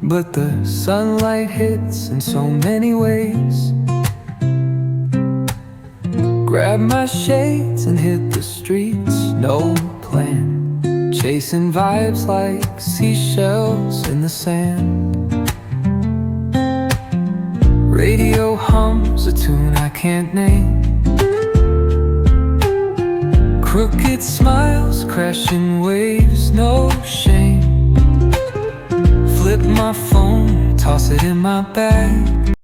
but the sunlight hits in so many ways. Grab my shades and hit the streets, no plan, chasing vibes like seashells in the sand. Radio hums a tune I can't name. Crooked smiles, crashing waves, no shame. Flip my phone, toss it in my bag.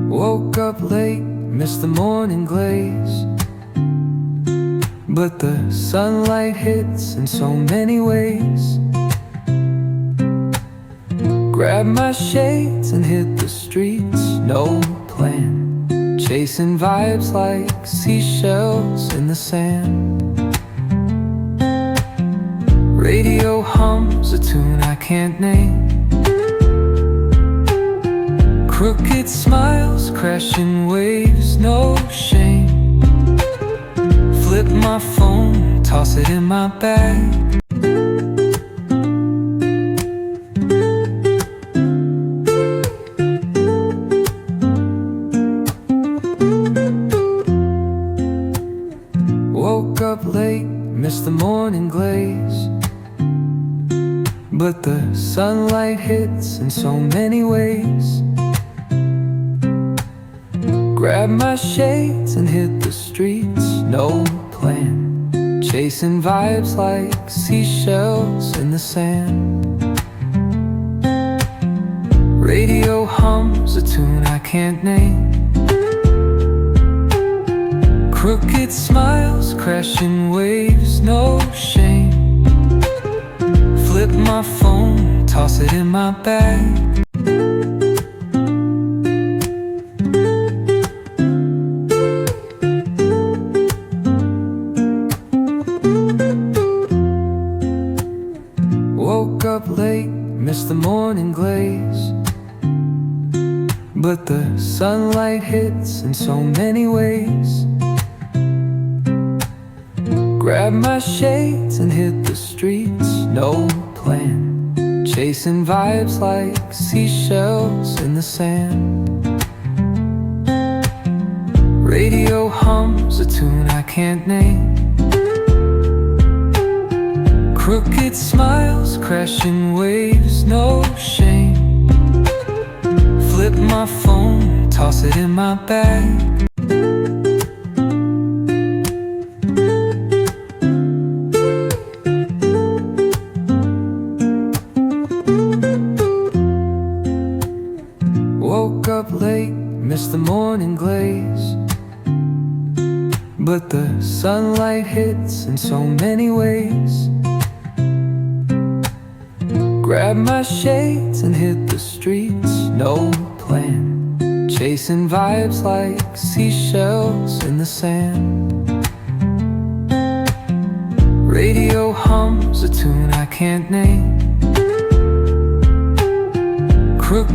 Woke up late, missed the morning glaze, but the sunlight hits in so many ways. Grab my shades and hit the streets, no plan, chasing vibes like seashells in the sand. Radio hums a tune I can't name. Crooked smiles, crashing waves, no shame. Flip my phone, toss it in my bag. Woke up late, missed the morning glaze, but the sunlight hits in so many ways. Grab my shades and hit the streets, no plan, chasing vibes like seashells in the sand. Radio hums a tune I can't name. Crooked smiles, crashing waves, no shame. Flip my phone, toss it in my bag. Woke up late, missed the morning glaze, but the sunlight hits in so many ways. Grab my shades and hit the streets, no plan, chasing vibes like seashells in the sand. Radio hums a tune I can't name. Crooked smiles, crashing waves, no shame. Flip my phone, toss it in my bag. Woke up late, missed the morning glaze, but the sunlight hits in so many ways. Grab my shades and hit the streets, no plan, chasing vibes like seashells in the sand. Radio hums a tune I can't name. Crooked